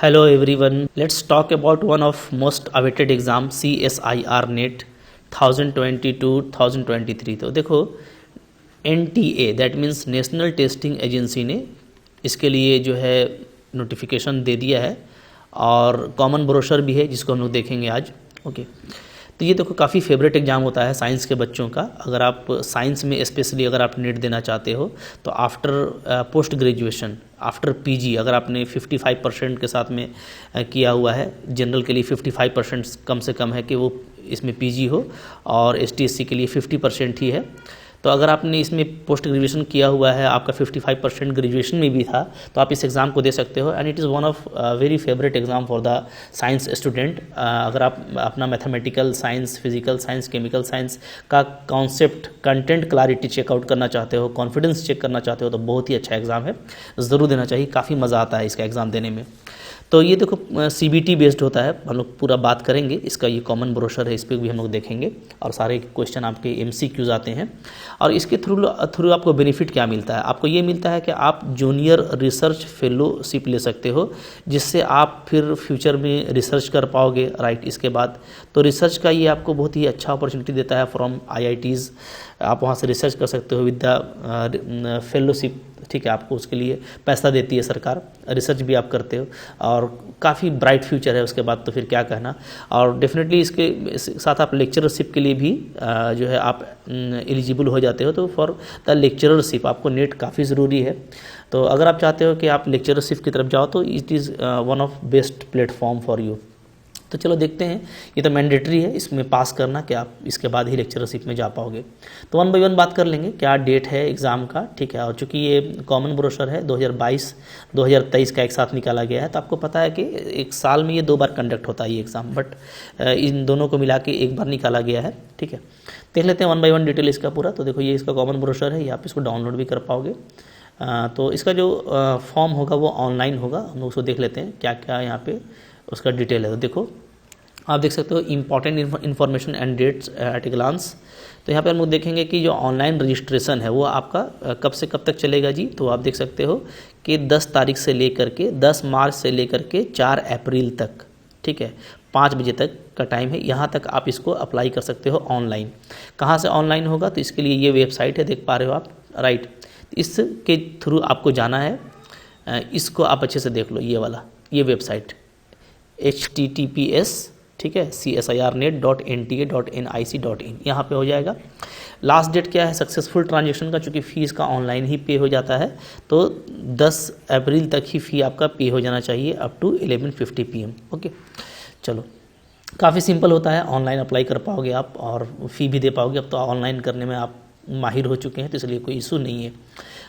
Hello everyone. Let's talk about one of most awaited exam CSIR NET 2022-2023। तो देखो NTA that means national testing agency ने इसके लिए जो है नोटिफिकेशन दे दिया है और कॉमन ब्रोशर भी है जिसको हम लोग देखेंगे आज। ओके तो ये देखो काफ़ी फेवरेट एग्ज़ाम होता है साइंस के बच्चों का। अगर आप साइंस में स्पेशली अगर आप नेट देना चाहते हो तो after post graduation after PG अगर आपने 55% के साथ में किया हुआ है, जनरल के लिए 55% कम से कम है कि वो इसमें पीजी हो और एसटीएससी के लिए 50% ही है। तो अगर आपने इसमें पोस्ट ग्रेजुएशन किया हुआ है, आपका 55% ग्रेजुएशन में भी था, तो आप इस एग्ज़ाम को दे सकते हो and it is one of very favourite exam for the science student. अगर आप अपना mathematical science, physical science, chemical science का कॉन्सेप्ट कंटेंट क्लैरिटी चेकआउट करना चाहते हो, कॉन्फिडेंस चेक करना चाहते हो तो बहुत ही अच्छा एग्ज़ाम है, ज़रूर देना चाहिए। काफ़ी मज़ा आता है इसका एग्ज़ाम देने में। तो ये देखो CBT बेस्ड होता है, हम लोग पूरा बात करेंगे इसका। ये कॉमन ब्रोशर है, इस पर भी हम लोग देखेंगे और सारे क्वेश्चन आपके MCQs आते हैं। और इसके थ्रू आपको बेनिफिट क्या मिलता है? आपको ये मिलता है कि आप जूनियर रिसर्च फेलोशिप ले सकते हो, जिससे आप फिर फ्यूचर में रिसर्च कर पाओगे। राइट, इसके बाद तो रिसर्च का ये आपको बहुत ही अच्छा अपॉर्चुनिटी देता है फ्रॉम IITs। आप वहाँ से रिसर्च कर सकते हो विद द फेलोशिप। ठीक है, आपको उसके लिए पैसा देती है सरकार, रिसर्च भी आप करते हो और काफ़ी ब्राइट फ्यूचर है उसके बाद तो फिर क्या कहना। और डेफिनेटली इसके साथ आप लेक्चरशिप के लिए भी जो है आप एलिजिबल हो जाते हो। तो फॉर द लेक्चरशिप आपको नेट काफ़ी ज़रूरी है। तो अगर आप चाहते हो कि आप लेक्चरशिप की तरफ जाओ तो it is one of best platform for you. तो चलो देखते हैं, ये तो मैंडेटरी है इसमें पास करना कि आप इसके बाद ही लेक्चरशिप में जा पाओगे। तो वन बाय वन बात कर लेंगे क्या डेट है एग्ज़ाम का। ठीक है, और चूँकि ये कॉमन ब्रोशर है 2022-2023 का एक साथ निकाला गया है, तो आपको पता है कि एक साल में ये 2 बार कंडक्ट होता है ये एग्ज़ाम, बट इन दोनों को मिला के एक बार निकाला गया है। ठीक है, देख लेते हैं वन बाय वन डिटेल इसका पूरा। तो देखो ये इसका कॉमन ब्रोशर है, ये आप इसको डाउनलोड भी कर पाओगे। तो इसका जो फॉर्म होगा वो ऑनलाइन होगा। हम लोग उसको देख लेते हैं क्या क्या यहाँ पे उसका डिटेल है। तो देखो आप देख सकते हो important information and dates at a glance. तो यहाँ पे हम लोग देखेंगे कि जो ऑनलाइन रजिस्ट्रेशन है वो आपका कब से कब तक चलेगा जी। तो आप देख सकते हो कि 10 तारीख से लेकर के 10 मार्च से लेकर के 4 अप्रैल तक। ठीक है, 5 बजे तक का टाइम है। यहाँ तक आप इसको अप्लाई कर सकते हो ऑनलाइन। कहाँ से ऑनलाइन होगा? तो इसके लिए ये वेबसाइट है, देख पा रहे हो आप। राइट, इसके थ्रू आपको जाना है। इसको आप अच्छे से देख लो, ये वाला ये वेबसाइट https ठीक है csirnet.nta.nic.in यहाँ पे हो जाएगा। लास्ट डेट क्या है सक्सेसफुल ट्रांजेक्शन का? चूँकि फ़ीस का ऑनलाइन ही पे हो जाता है तो 10 अप्रैल तक ही फ़ी आपका पे हो जाना चाहिए अप टू 11:50 PM। ओके चलो, काफ़ी सिंपल होता है, ऑनलाइन अप्लाई कर पाओगे आप और फ़ी भी दे पाओगे। अब तो ऑनलाइन करने में आप माहिर हो चुके हैं तो इसलिए कोई इशू नहीं है।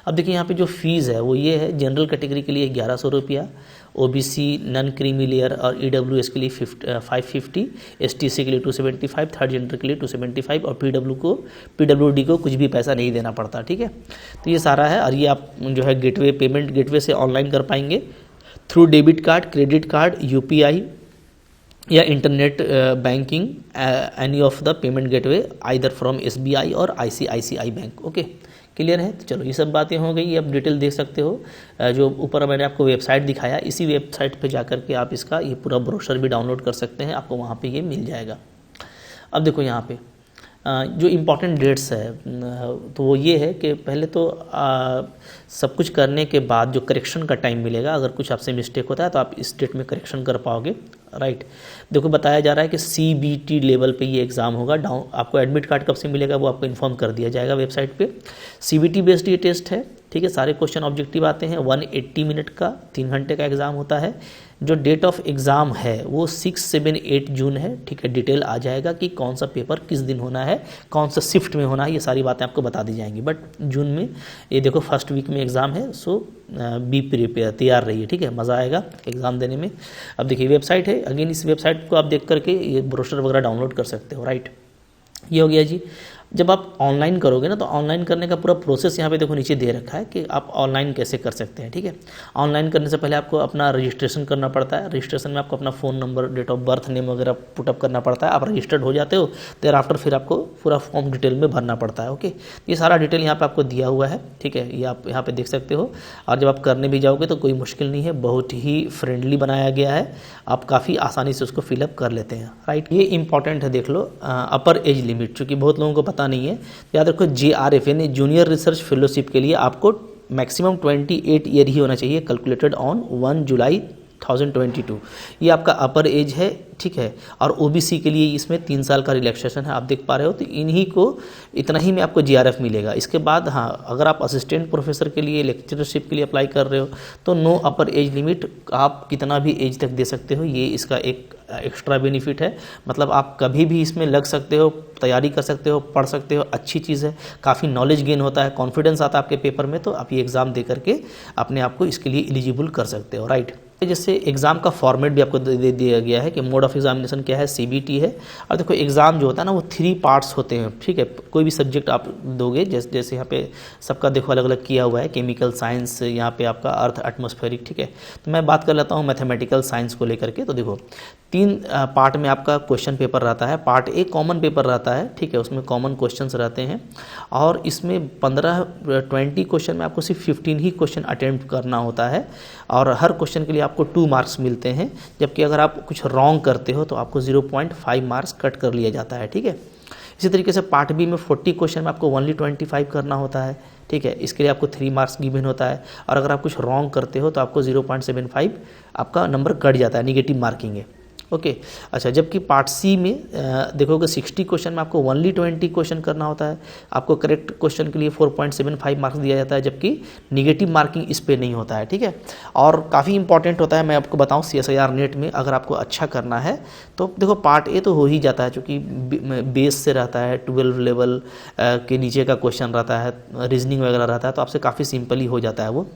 अब देखिए यहाँ पे जो फ़ीस है वो ये है, जनरल कैटेगरी के लिए 1100 रुपया, OBC नॉन क्रीमी लेयर और EWS के लिए 550, STC के लिए 275, थर्ड जेंडर के लिए 275 और PWD को कुछ भी पैसा नहीं देना पड़ता। ठीक है, तो ये सारा है और ये आप जो है गेटवे पेमेंट गेटवे से ऑनलाइन कर पाएंगे through debit card, credit card, UPI या internet banking, any of the payment gateway either from SBI और ICICI बैंक। ओके क्लियर है? तो चलो ये सब बातें हो गई, अब डिटेल देख सकते हो। जो ऊपर मैंने आपको वेबसाइट दिखाया, इसी वेबसाइट पे जाकर के आप इसका ये पूरा ब्रोशर भी डाउनलोड कर सकते हैं, आपको वहाँ पे ये मिल जाएगा। अब देखो यहाँ पे जो इम्पॉर्टेंट डेट्स है तो वो ये है कि पहले तो सब कुछ करने के बाद जो करेक्शन का टाइम मिलेगा, अगर कुछ आपसे मिस्टेक होता है तो आप इस डेट में करेक्शन कर पाओगे। राइट, देखो बताया जा रहा है कि CBT लेवल पे ये एग्ज़ाम होगा। आपको एडमिट कार्ड कब से मिलेगा वो आपको इन्फॉर्म कर दिया जाएगा वेबसाइट पे। CBT बेस्ड ये टेस्ट है। ठीक है, सारे क्वेश्चन ऑब्जेक्टिव आते हैं। 180 मिनट का 3 घंटे का एग्ज़ाम होता है। जो डेट ऑफ एग्ज़ाम है वो 6, 7, 8 जून है। ठीक है, डिटेल आ जाएगा कि कौन सा पेपर किस दिन होना है, कौन सा शिफ्ट में होना है, ये सारी बातें आपको बता दी जाएंगी। बट जून में ये देखो फर्स्ट वीक में एग्ज़ाम है, सो बी प्रिपेयर, तैयार रहिए। ठीक है, मज़ा आएगा एग्ज़ाम देने में। अब देखिए वेबसाइट है, अगेन इस वेबसाइट को आप देख करके ये ब्रोशर वगैरह डाउनलोड कर सकते हो। राइट, ये हो गया जी। जब आप ऑनलाइन करोगे ना, तो ऑनलाइन करने का पूरा प्रोसेस यहाँ पे देखो नीचे दे रखा है कि आप ऑनलाइन कैसे कर सकते हैं, ठीक है। ऑनलाइन करने से पहले आपको अपना रजिस्ट्रेशन करना पड़ता है। रजिस्ट्रेशन में आपको अपना phone number, date of birth, name वगैरह पुटअप करना पड़ता है। आप रजिस्टर्ड हो जाते हो, देर आफ्टर फिर आपको पूरा फॉर्म डिटेल में भरना पड़ता है। ओके, ये सारा डिटेल यहाँ पर आपको दिया हुआ है, ठीक है, ये आप यहाँ पर देख सकते हो। और जब आप करने भी जाओगे तो कोई मुश्किल नहीं है, बहुत ही फ्रेंडली बनाया गया है, आप काफ़ी आसानी से उसको फिलअप कर लेते हैं, राइट। ये इंपॉर्टेंट है, देख लो, अपर एज लिमिट, चूँकि बहुत लोगों को पता नहीं है, याद रखो JRF यानी जूनियर रिसर्च फेलोशिप के लिए आपको मैक्सिमम 28 ईयर ही होना चाहिए, कैलकुलेटेड ऑन 1 जुलाई 2022। ये आपका अपर एज है, ठीक है। और OBC के लिए इसमें 3 साल का रिलैक्सेशन है, आप देख पा रहे हो। तो इन्हीं को इतना ही में आपको JRF मिलेगा। इसके बाद हाँ, अगर आप असिस्टेंट प्रोफेसर के लिए, लेक्चरशिप के लिए अप्लाई कर रहे हो तो नो अपर एज लिमिट, आप कितना भी एज तक दे सकते हो, ये इसका एक एक्स्ट्रा बेनिफिट है। मतलब आप कभी भी इसमें लग सकते हो, तैयारी कर सकते हो, पढ़ सकते हो, अच्छी चीज़ है, काफ़ी नॉलेज गेन होता है, कॉन्फिडेंस आता है आपके पेपर में, तो आप ये एग्ज़ाम दे करके अपने आप को इसके लिए एलिजिबल कर सकते हो, राइट। जैसे एग्ज़ाम का फॉर्मेट भी आपको दे दिया गया है कि मोड ऑफ एग्जामिनेशन क्या है, CBT है। और देखो एग्ज़ाम जो होता है ना, वो 3 पार्ट्स होते हैं, ठीक है। कोई भी सब्जेक्ट आप दोगे, जैसे यहाँ पे सबका देखो अलग अलग किया हुआ है, केमिकल साइंस, यहाँ पे आपका अर्थ एटमॉस्फेरिक, ठीक है। तो मैं बात कर लेता हूँ मैथमेटिकल साइंस को लेकर के। तो देखो 3 पार्ट में आपका क्वेश्चन पेपर रहता है। पार्ट A कॉमन पेपर रहता है, ठीक है, उसमें कॉमन क्वेश्चंस रहते हैं और इसमें 20 क्वेश्चन में आपको सिर्फ 15 ही क्वेश्चन अटेम्प्ट करना होता है और हर क्वेश्चन के लिए आपको 2 मार्क्स मिलते हैं। जबकि अगर आप कुछ रॉन्ग करते हो तो आपको 0.5 मार्क्स कट कर लिया जाता है, ठीक है। इसी तरीके से पार्ट B में 40 क्वेश्चन में आपको ओनली 25 करना होता है, ठीक है। इसके लिए आपको 3 मार्क्स गिवन होता है और अगर आप कुछ रॉन्ग करते हो तो आपको 0.75 आपका नंबर कट जाता है, निगेटिव मार्किंग है, ओके। अच्छा, जबकि पार्ट C में देखोगे 60 क्वेश्चन में आपको ओनली 20 क्वेश्चन करना होता है। आपको करेक्ट क्वेश्चन के लिए 4.75 मार्क्स दिया जाता है, जबकि निगेटिव मार्किंग इस पे नहीं होता है, ठीक है। और काफ़ी इंपॉर्टेंट होता है, मैं आपको बताऊं CSIR नेट में अगर आपको अच्छा करना है तो देखो पार्ट A तो हो ही जाता है, चूँकि बेस से रहता है, 12 लेवल के नीचे का क्वेश्चन रहता है, रीजनिंग वगैरह रहता है, तो आपसे काफ़ी सिंपल ही हो जाता है वो।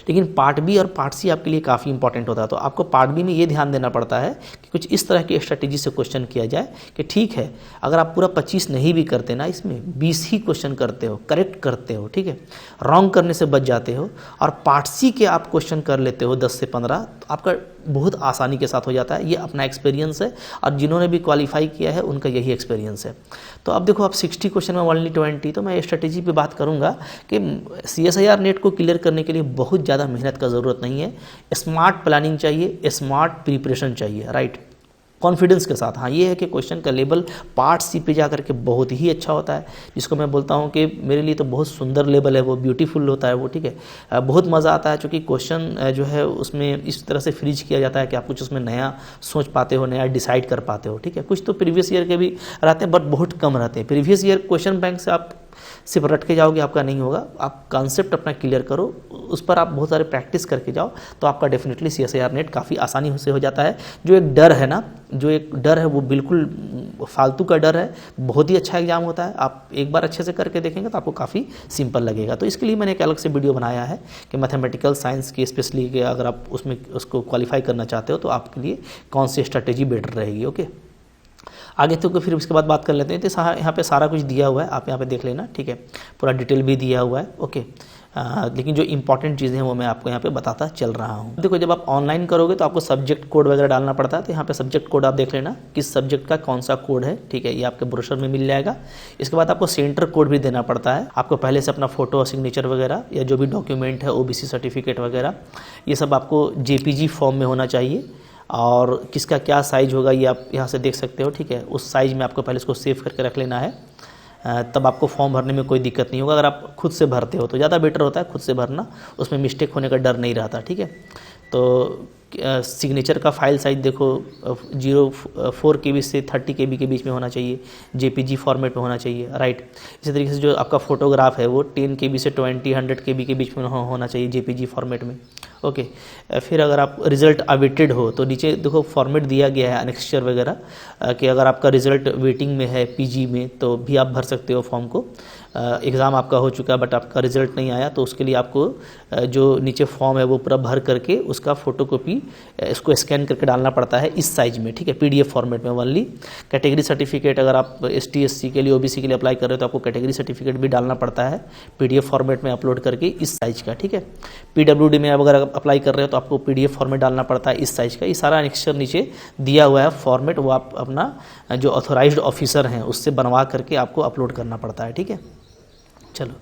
लेकिन पार्ट B और पार्ट C आपके लिए काफ़ी इंपॉर्टेंट होता है। तो आपको पार्ट B में ये ध्यान देना पड़ता है कि कुछ इस तरह की स्ट्रेटेजी से क्वेश्चन किया जाए कि ठीक है, अगर आप पूरा 25 नहीं भी करते ना, इसमें 20 ही क्वेश्चन करते हो, करेक्ट करते हो, ठीक है, रॉन्ग करने से बच जाते हो और पार्ट C के आप क्वेश्चन कर लेते हो 10 से 15, तो आपका बहुत आसानी के साथ हो जाता है। ये अपना एक्सपीरियंस है और जिन्होंने भी क्वालिफाई किया है उनका यही एक्सपीरियंस है। तो अब देखो आप 60 क्वेश्चन में ओनली 20, तो मैं स्ट्रेटेजी पे बात करूंगा कि CSIR नेट को क्लियर करने के लिए बहुत ज़्यादा मेहनत का ज़रूरत नहीं है, स्मार्ट प्लानिंग चाहिए, स्मार्ट प्रिपरेशन चाहिए, राइट, कॉन्फिडेंस के साथ। हाँ, ये है कि क्वेश्चन का लेवल पार्ट C पे जा करके बहुत ही अच्छा होता है, जिसको मैं बोलता हूँ कि मेरे लिए तो बहुत सुंदर लेवल है वो, ब्यूटीफुल होता है वो, ठीक है। बहुत मज़ा आता है क्योंकि क्वेश्चन जो है उसमें इस तरह से फ्रीज किया जाता है कि आप कुछ उसमें नया सोच पाते हो, नया डिसाइड कर पाते हो, ठीक है। कुछ तो प्रीवियस ईयर के भी रहते हैं बट बहुत कम रहते हैं। प्रीवियस ईयर क्वेश्चन बैंक से आप सिर्फ रट के जाओगे, आपका नहीं होगा। आप कॉन्सेप्ट अपना क्लियर करो, उस पर आप बहुत सारे प्रैक्टिस करके जाओ, तो आपका डेफिनेटली CSIR नेट काफ़ी आसानी से हो जाता है। जो एक डर है ना, जो एक डर है वो बिल्कुल फालतू का डर है, बहुत ही अच्छा एग्जाम होता है। आप एक बार अच्छे से करके देखेंगे तो आपको काफ़ी सिंपल लगेगा। तो इसके लिए मैंने एक अलग से वीडियो बनाया है कि मैथमेटिकल साइंस की स्पेशली कि अगर आप उसमें उसको क्वालिफाई करना चाहते हो तो आपके लिए कौन सी स्ट्रैटेजी बेटर रहेगी, ओके। आगे तो फिर उसके बाद बात कर लेते हैं। तो यहाँ पे सारा कुछ दिया हुआ है, आप यहाँ पे देख लेना, ठीक है, पूरा डिटेल भी दिया हुआ है, ओके। लेकिन जो इंपॉर्टेंट चीज़ें हैं वो मैं आपको यहाँ पे बताता चल रहा हूँ। देखो जब आप ऑनलाइन करोगे तो आपको सब्जेक्ट कोड वगैरह डालना पड़ता है। तो यहाँ पे सब्जेक्ट कोड आप देख लेना किस सब्जेक्ट का कौन सा कोड है, ठीक है, ये आपके ब्रोशर में मिल जाएगा। इसके बाद आपको सेंटर कोड भी देना पड़ता है। आपको पहले से अपना फोटो और सिग्नेचर वगैरह या जो भी डॉक्यूमेंट है, OBC सर्टिफिकेट वगैरह, ये सब आपको JPG फॉर्म में होना चाहिए और किसका क्या साइज़ होगा ये आप यहाँ से देख सकते हो, ठीक है। उस साइज़ में आपको पहले इसको सेव करके रख लेना है, तब आपको फॉर्म भरने में कोई दिक्कत नहीं होगा। अगर आप खुद से भरते हो तो ज़्यादा बेटर होता है खुद से भरना, उसमें मिस्टेक होने का डर नहीं रहता, ठीक है। तो सिग्नेचर का फाइल साइज देखो 0.4 KB से 30 KB के बीच में होना चाहिए, JPG फॉर्मेट में होना चाहिए, राइट। इसी तरीके से जो आपका फोटोग्राफ है वो 10 KB से 100 KB के बीच में होना चाहिए JPG फॉर्मेट में, ओके। फिर अगर आप रिज़ल्ट अवेटेड हो तो नीचे देखो फॉर्मेट दिया गया है अनेक्स्चर वगैरह कि अगर आपका रिज़ल्ट वेटिंग में है PG में तो भी आप भर सकते हो फॉर्म को। एग्ज़ाम आपका हो चुका है बट आपका रिज़ल्ट नहीं आया तो उसके लिए आपको जो नीचे फॉर्म है वो पूरा भर करके उसका फोटोकॉपी इसको स्कैन करके डालना पड़ता है इस साइज में, ठीक है, PDF फॉर्मेट में ओनली। कैटेगरी सर्टिफिकेट अगर आप ST SC के लिए OBC के लिए अप्लाई कर रहे हो तो आपको कैटेगरी सर्टिफिकेट भी डालना पड़ता है PDF फॉर्मेट में अपलोड करके इस साइज का, ठीक है। PWD में अगर अप्लाई कर रहे हो तो आपको PDF फॉर्मेट डालना पड़ता है इस साइज का। ये सारा एनेक्सर नीचे दिया हुआ है फॉर्मेट, वो आप अपना जो ऑथोराइज्ड ऑफिसर हैं उससे बनवा करके आपको अपलोड करना पड़ता है, ठीक है। चलो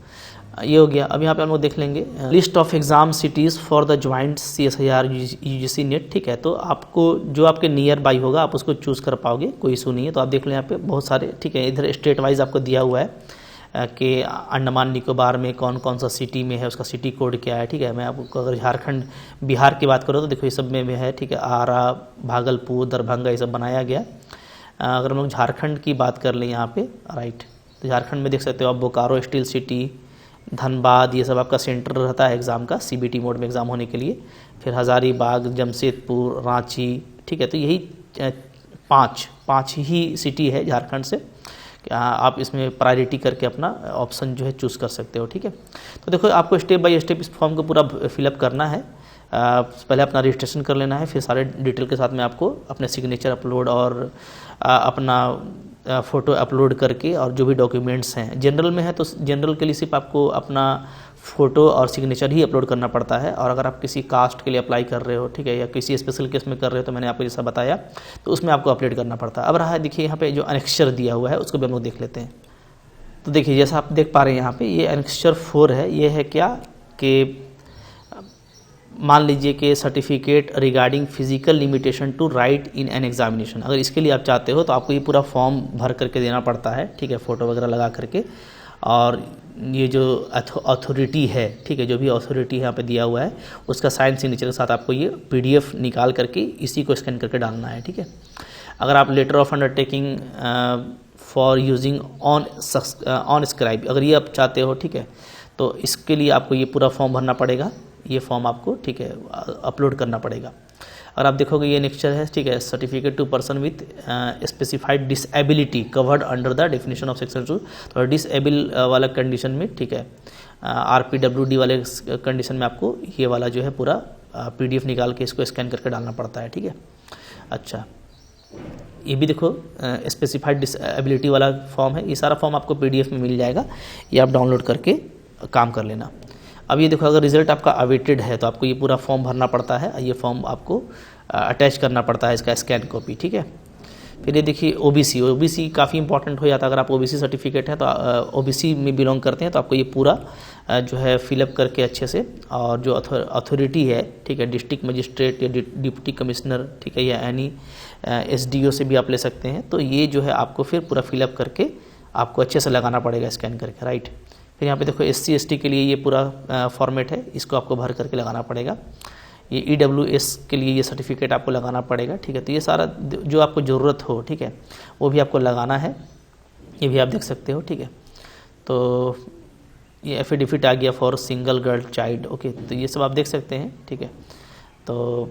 ये हो गया। अब यहाँ पे हम लोग देख लेंगे list of exam cities for the joint CSIR UGC net, ठीक है। तो आपको जो आपके नियर बाई होगा आप उसको चूज़ कर पाओगे, कोई इशू नहीं है। तो आप देख लें यहाँ पे बहुत सारे, ठीक है, इधर स्टेट वाइज आपको दिया हुआ है कि अंडमान निकोबार में कौन कौन सा सिटी में है, उसका सिटी कोड क्या है, ठीक है। मैं आपको अगर झारखंड बिहार की बात करूँ तो देखो ये सब में है, ठीक है, आरा, भागलपुर, दरभंगा ये सब बनाया गया। अगर हम लोग झारखंड की बात कर लें यहाँ पे, राइट, तो झारखंड में देख सकते हो आप बोकारो स्टील सिटी, धनबाद, ये सब आपका सेंटर रहता है एग्ज़ाम का, CBT मोड में एग्ज़ाम होने के लिए। फिर हज़ारीबाग, जमशेदपुर, रांची, ठीक है। तो यही पाँच ही सिटी है झारखंड से। आप इसमें प्रायोरिटी करके अपना ऑप्शन जो है चूज़ कर सकते हो, ठीक है। तो देखो आपको स्टेप बाय स्टेप इस फॉर्म को पूरा फिलअप करना है। पहले अपना रजिस्ट्रेशन कर लेना है, फिर सारे डिटेल के साथ में आपको अपने सिग्नेचर अपलोड और अपना फ़ोटो अपलोड करके और जो भी डॉक्यूमेंट्स हैं, जनरल में है तो जनरल के लिए सिर्फ आपको अपना फ़ोटो और सिग्नेचर ही अपलोड करना पड़ता है। और अगर आप किसी कास्ट के लिए अप्लाई कर रहे हो, ठीक है, या किसी स्पेशल केस में कर रहे हो तो मैंने आपको जैसा बताया तो उसमें आपको अपडेट करना पड़ता है। अब रहा है, देखिए यहाँ पे जो एनेक्सचर दिया हुआ है उसको भी हम लोग देख लेते हैं। तो देखिए जैसा आप देख पा रहे हैं यहाँ पे ये एनेक्सचर 4 है। ये है क्या कि मान लीजिए कि certificate regarding physical limitation to write in an examination, अगर इसके लिए आप चाहते हो तो आपको ये पूरा फॉर्म भर करके देना पड़ता है, ठीक है, फ़ोटो वगैरह लगा करके। और ये जो अथॉरिटी है, ठीक है, जो भी अथॉरिटी यहाँ पे दिया हुआ है उसका साइन सिग्नेचर के साथ आपको ये PDF निकाल करके इसी को स्कैन करके डालना है, ठीक है। अगर आप letter of undertaking for using on scribe अगर ये आप चाहते हो, ठीक है, तो इसके लिए आपको ये पूरा फॉर्म भरना पड़ेगा। ये फॉर्म आपको, ठीक है, अपलोड करना पड़ेगा। और आप देखोगे ये नेक्चर है, ठीक है, certificate to person with specified disability covered under the definition of section 2। तो डिसेबल वाला कंडीशन में, ठीक है, RPWD वाले कंडीशन में आपको ये वाला जो है पूरा PDF निकाल के इसको स्कैन करके डालना पड़ता है, ठीक है। अच्छा, ये भी देखो स्पेसिफाइड डिसेबिलिटी वाला फॉर्म है। ये सारा फॉर्म आपको PDF में मिल जाएगा, ये आप डाउनलोड करके काम कर लेना। अब ये देखो अगर रिज़ल्ट आपका अवेटेड है तो आपको ये पूरा फॉर्म भरना पड़ता है। ये फॉर्म आपको अटैच करना पड़ता है, इसका स्कैन कॉपी, ठीक है। फिर ये देखिए OBC काफ़ी इंपॉर्टेंट हो जाता है। अगर आप OBC सर्टिफिकेट है तो OBC में बिलोंग करते हैं तो आपको ये पूरा जो है फिलअप करके अच्छे से, और जो अथॉरिटी है, ठीक है, डिस्ट्रिक्ट मजिस्ट्रेट या डिप्टी कमिश्नर, ठीक है, या एनी SDO से भी आप ले सकते हैं। तो ये जो है आपको फिर पूरा फिलअप करके आपको अच्छे से लगाना पड़ेगा स्कैन करके, राइट। फिर यहाँ पे देखो SC ST के लिए ये पूरा फॉर्मेट है, इसको आपको भर करके लगाना पड़ेगा। ये EWS के लिए ये सर्टिफिकेट आपको लगाना पड़ेगा, ठीक है। तो ये सारा जो आपको ज़रूरत हो, ठीक है, वो भी आपको लगाना है। ये भी आप देख सकते हो, ठीक है। तो ये एफिडेविट आ गया for single girl child, okay. तो ये सब आप देख सकते हैं, ठीक है। तो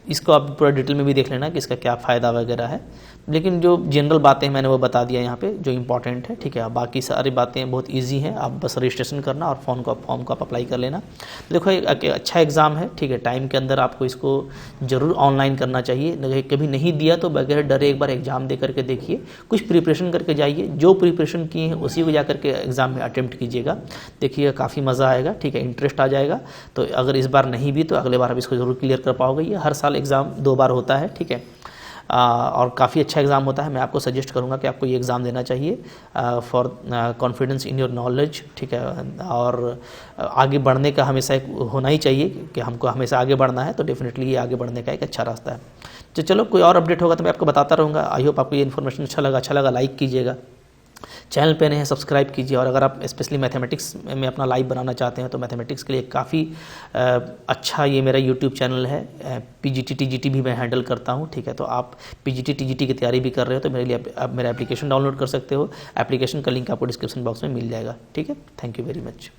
इसको आप पूरा डिटेल में भी देख लेना कि इसका क्या फ़ायदा वगैरह है। लेकिन जो जनरल बातें हैं मैंने वो बता दिया यहाँ पे जो इंपॉर्टेंट है, ठीक है। बाकी सारी बातें बहुत इजी हैं, आप बस रजिस्ट्रेशन करना और फॉर्म को आप अप्लाई कर लेना। तो देखो एक अच्छा एग्ज़ाम है, ठीक है। टाइम के अंदर आपको इसको ज़रूर ऑनलाइन करना चाहिए। कभी नहीं दिया तो बगैर डरे एक बार एग्ज़ाम दे करके देखिए, कुछ प्रिपरेशन करके जाइए। जो प्रिपरेशन किए हैं उसी को जा करके एग्ज़ाम में अटैम्प्ट कीजिएगा, देखिए काफ़ी मज़ा आएगा, ठीक है, इंटरेस्ट आ जाएगा। तो अगर इस बार नहीं भी तो अगले बार आप इसको ज़रूर क्लियर कर पाओगे। ये हर साल एग्ज़ाम 2 बार होता है, ठीक है, और काफ़ी अच्छा एग्ज़ाम होता है। मैं आपको सजेस्ट करूंगा कि आपको ये एग्ज़ाम देना चाहिए for confidence in your knowledge, ठीक है। और आगे बढ़ने का हमेशा एक होना ही चाहिए कि हमको हमेशा आगे बढ़ना है, तो डेफिनेटली ये आगे बढ़ने का एक अच्छा रास्ता है। तो चलो कोई और अपडेट होगा तो मैं आपको बताता रहूँगा। आई होप आपको ये इन्फॉर्मेशन अच्छा लगा लाइक कीजिएगा, चैनल पे नए हैं सब्सक्राइब कीजिए। और अगर आप स्पेशली मैथमेटिक्स में अपना लाइव बनाना चाहते हैं तो मैथमेटिक्स के लिए काफ़ी अच्छा ये मेरा यूट्यूब चैनल है। PGT TGT भी मैं हैंडल करता हूँ, ठीक है। तो आप PGT TGT की तैयारी भी कर रहे हो तो मेरे लिए आप मेरा एप्लीकेशन डाउनलोड कर सकते हो। एप्लीकेशन का लिंक आपको डिस्क्रिप्शन बॉक्स में मिल जाएगा, ठीक है। Thank you very much.